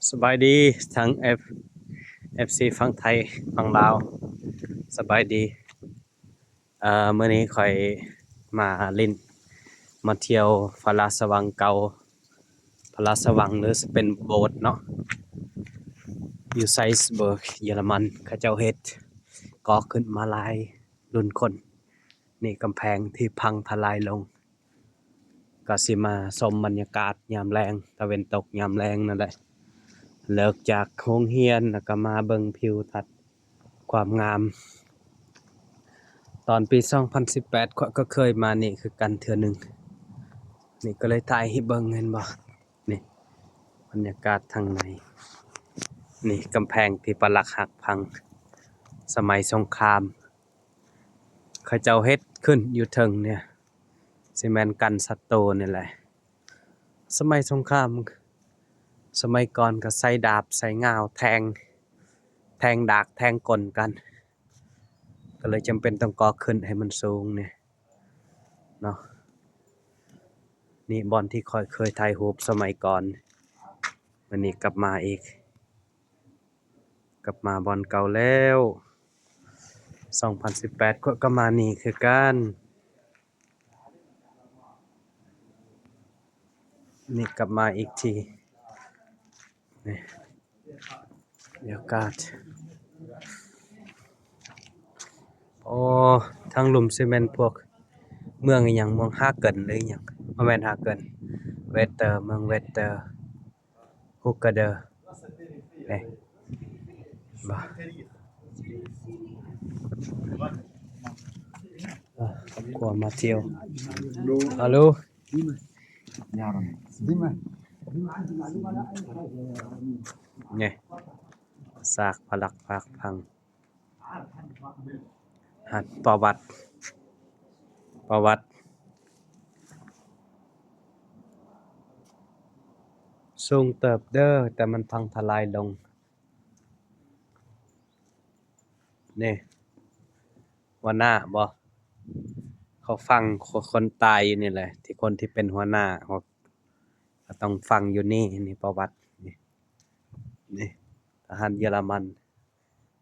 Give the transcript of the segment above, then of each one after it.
สบายดีทั้ง FC ฝั่งไทยฝั่งลาวสบายดีมื้อนี้ข่อยมาลิ้นมาเที่ยวพระราชวังเก่าพระราชวังหรือสิเป็นโบสถ์เนาะอยู่ไซส์เบิร์กเยอรมันเขาเจ้าเฮ็ดก่อขึ้นมาหลายรุ่นคนนี่กำแพงที่พังทลายลงก็สิมาชมบรรยากาศยามแลงตะเวนตกยามแลงนั่นแหละเลิกจากโรงเรียนแล้วก็มาเบิ่งทิวทัศน์ความงามตอนปี2018ก็เคยมานี่คือกันเทื่อหนึงนี่ก็เลยถ่ายให้เบิ่งเห็นบ่นี่บรรยากาศทางในนี่กำแพงที่ปรักหักพังสมัยสงครามเขาเจ้าเฮ็ดขึ้นอยู่เทิงเนี่ยสิแม่นกันศัตรูนี่แหละสมัยสงครามสมัยก่อนก็ใช้ดาบใช้ง่าวแทงดากแทงก้นกันก็เลยจำเป็นต้องก่อขึ้นให้มันสูงเนี่ยเนาะนี่บอนที่ค่อยเคยถ่ายรูปสมัยก่อนวันนี้กลับมาอีกกลับมาบอนเก่าแล้ว2018ก็มานี่คือกันนี่กลับมาอีกทีนี่บรรยากาศโอ้ทางหลุมซีเมนต์พวกเมืองอีหยังเมืองฮาเกินหรือหยังบ่แม่นฮาเกินเวสเตอร์เมืองเวสเตอร์ฮุกกะเดอนี่บ่ครอบครัวมาเที่ยวฮัลโหล Dime. นี่ซากปรักหักพังหัดประวัติสูงเติบเด้อแต่มันพังทลายลงนี่หัวหน้าบ่เขาฟังคนตายอยู่นี่แหละที่คนที่เป็นหัวหน้าเขาก็ต้องฟังอยู่นี่ประวัตินี่ทหารเยอรมัน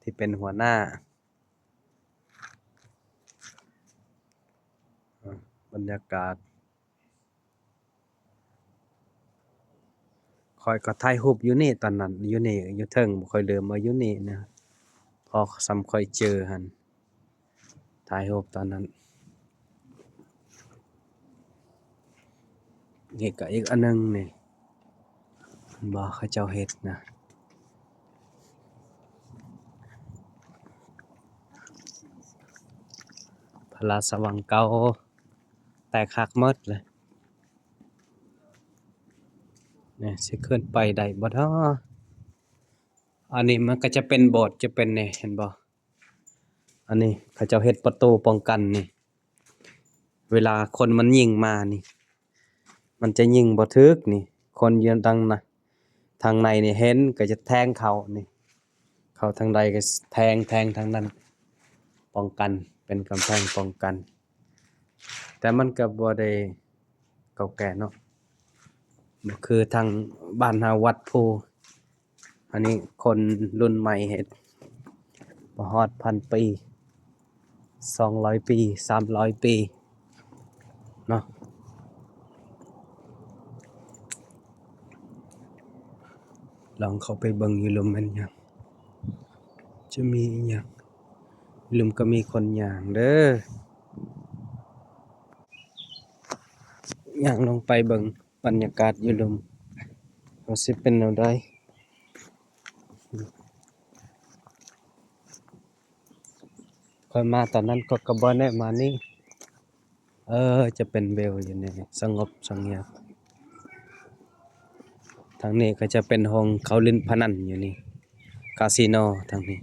ที่เป็นหัวหน้าบรรยากาศข้อยก็ถ่ายรูปอยู่นี่ตอนนั้นอยู่นี่อยู่เทิงบ่ค่อยลืมมาอยู่นี่นะพอซ้ำค่อยเจอหั่นถ่ายรูปตอนนั้นนี่ก็อีกอันหนึงนี่บ่เขาเจ้าเฮ็ดนะพระราชวังเก่าแตกหักหมดเลยนี่สิขึ้นไปได้บ่น้ออันนี้มันก็จะเป็นโบสถ์จะเป็นนี่เห็นบ่อันนี้เขาเจ้าเฮ็ดประตูป้องกันนี่เวลาคนมันยิงมานี่มันจะยิงบ่ถึกนี่คนยืนทางในนี่เห็นก็จะแทงเขานี่เข้าทางใดก็แทงทางนั้นป้องกันเป็นกำแพงป้องกันแต่มันก็บ่ได้เก่าแก่เนาะบ่คือทางบ้านเฮาวัดภูอันนี้คนรุ่นใหม่เฮ็ดบ่ฮอด1,000 ปี200 ปี300 ปีเนาะลองเข้าไปเบิ่งอยู่หลุมแม่นหยังจะมีอิหยังหลุมก็มีคนย่างเด้อย่างลงไปเบิ่งบรรยากาศอยู่หลุมว่าสิเป็นแนวใดค่อยมาตอนนั้นก็บ่ได้มานี่จะเป็นวิวอยู่นี่สงบเสงี่ยมทางนี้ก็จะเป็นห้องเขาเล่นพนันอยู่นี่คาสิโนทางนี้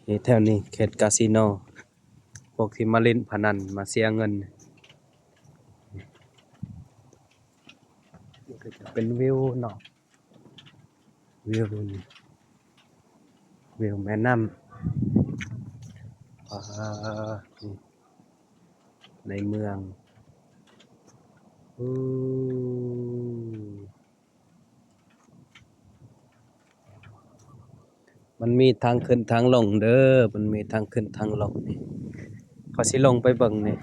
นี่แถวนี้เขตคาสิโนพวกที่มาเล่นพนันมาเสียเงินนี่ก็จะเป็นวิวเนาะวิวนี่วิวแม่น้ำนี่ในเมืองอู้ มันมีทางขึ้นทางลงเด้อมันมีทางขึ้นทางลงนี่เขาสิลงไปเบิ่งนี่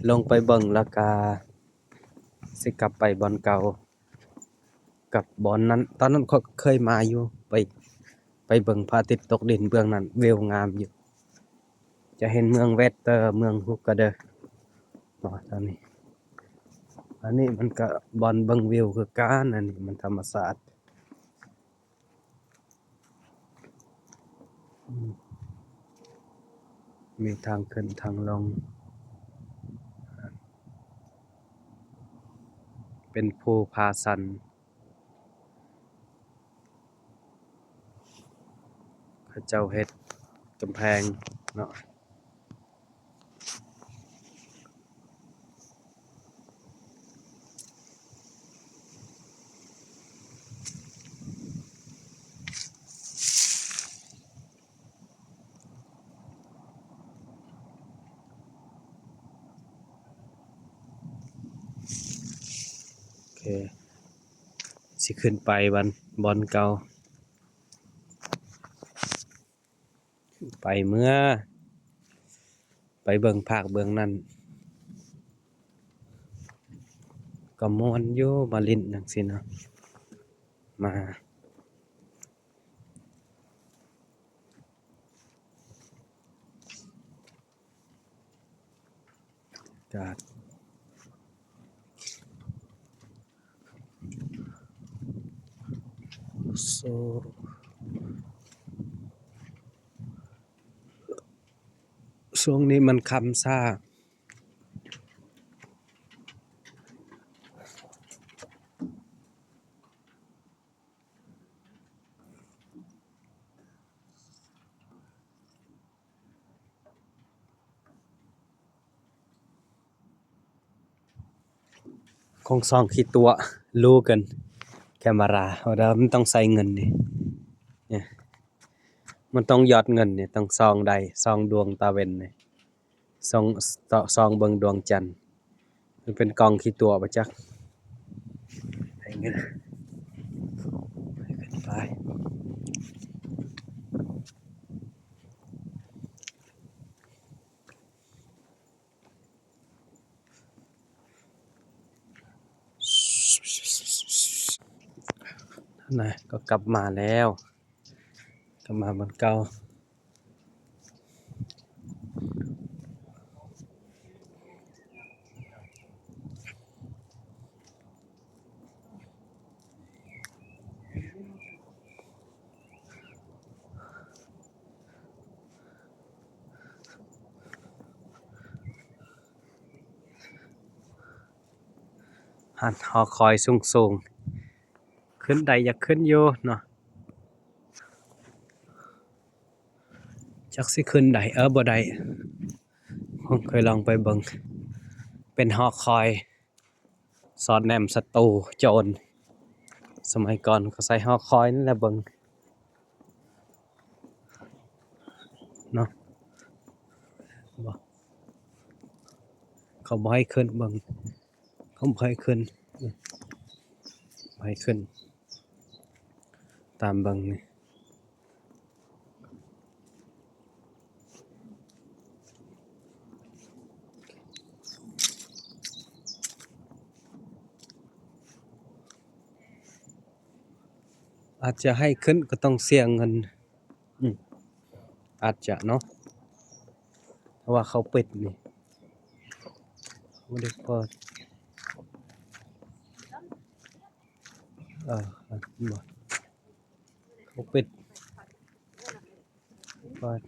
ลงไปเบิ่งแล้วก็สิกลับไปบ่อนเก่ากับบ่อนนั้นตอนนั้นเขาเคยมาอยู่ไปเบิ่งพระอาทิตย์ตกดินเบื้องนั้นวิวงามอยู่จะเห็นเมืองเวสเตอร์เมืองฮุกกะเด้อตอนนี้อันนี้มันก็บ่อนเบิ่งวิวคือกันอันนี้มันธรรมศาสตร์มีทางขึ้นทางลงเป็นภูผาสันเขาเจ้าเฮ็ดกำแพงเนาะโอเคสิขึ้นไปบ่อนเก่าไปเมื่อไปเบิ่งภาคเบิ่งนั้นก็ม่วนอยู่มาลิ้นจังซี่เนาะมากาดโซช่วงนี้มันค่ำซ่าคงซองขี้ตัวรู้กันแคมราว่ามันต้องใส่เงินนี่เนี่ยมันต้องหยอดเงินเนี่ยต้องซองใดซองดวงตาเวนนี่ซองเบิ่งดวงจันทร์มันเป็นกองขี้ตัวบ่จักให้เงินให้ขึ้นไปนะก็กลับมาแล้วกลับมาบ้านเก่าหันหอคอยสูงๆขึ้นได้อยากขึ้นอยู่เนาะจักสิขึ้นได้บ่ได้ผมเคยลองไปเบิ่งเป็นหอคอยสอดแนมศัตรูโจรสมัยก่อนเขาใส่หอคอยนั่นแหละเบิ่งเนาะบ่เขาบ่ให้ขึ้นเบิ่งเขาบ่ให้ขึ้นบ่ให้ขึ้นตามเบิ่งนี่อาจจะให้ขึ้นก็ต้องเสียเงินอืมอาจจะเนาะเพราะว่าเขาปิดนี่บ่ได้เปิดบ่เขาปิดเปิด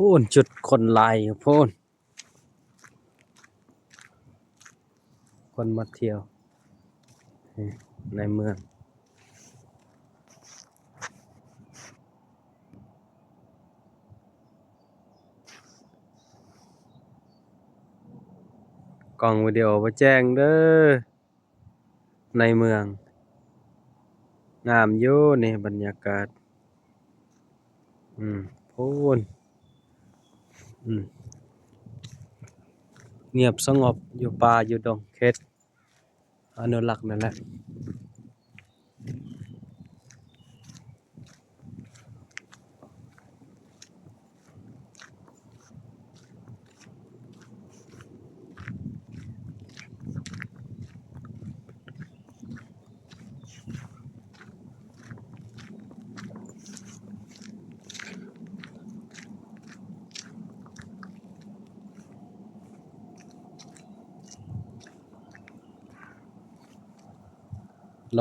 พูนจุดคนหลายอยู่พูนคนมาเที่ยวในเมือง กล้องวิดีโอบ่แจ้งเด้อในเมืองงามอยู่นี่บรรยากาศพูนอืมเงียบสงบอยู่ป่าอยู่ดงเขตอนุรักษ์นั่นแหละ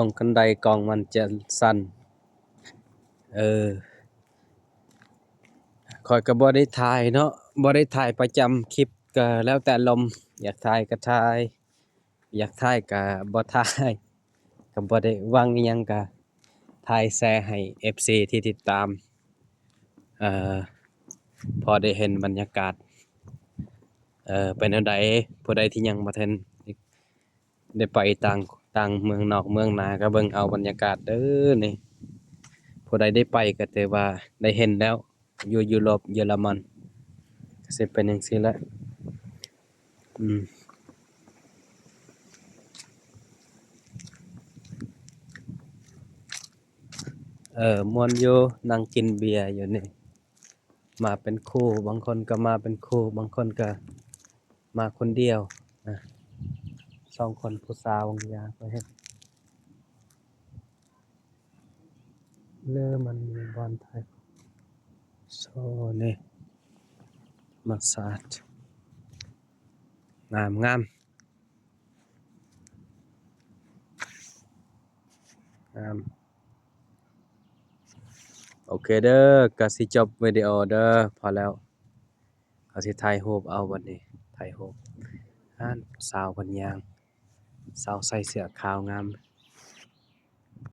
ลงกันไดกล้องมันจะสั่นเออข้อยก็บ่ได้ถ่ายเนาะบ่ได้ถ่ายประจำคลิปก็แล้วแต่ลมณ์อยากถ่ายก็ถ่ายอยากถ่ายก็บ่ถ่ายก็บ่ได้หวังอิหยังก็ถ่ายแชร์ให้ FC ที่ติดตามเอ่อพอได้เห็นบรรยากาศเป็นแนวใดผู้ใดที่ยังบ่ทันได้ไปต่างเมืองนอกเมืองนาก็เบิ่งเอาบรรยากาศเด้อนี่ผู้ใดได้ไปก็ถือว่าได้เห็นแล้วอยู่ยุโรปเยอรมันก็สิเป็นจังซี่แหละอืมม่วนอยู่นั่งกินเบียร์อยู่นี่มาเป็นคู่บางคนก็มาเป็นคู่บางคนก็มาคนเดียวนะ2คนผู้สาวบางอย่างไปเฮ็ดมันมีบอลไทยโซนี่มาสาดงามงามโอเคเด้อก็สิจบวิดีโอเด้อพอแล้วก็สิถ่ายรูปเอาบัดนี้ถ่ายรูปสาวเพิ่นย่างสาวใส่เสื้อขาวงาม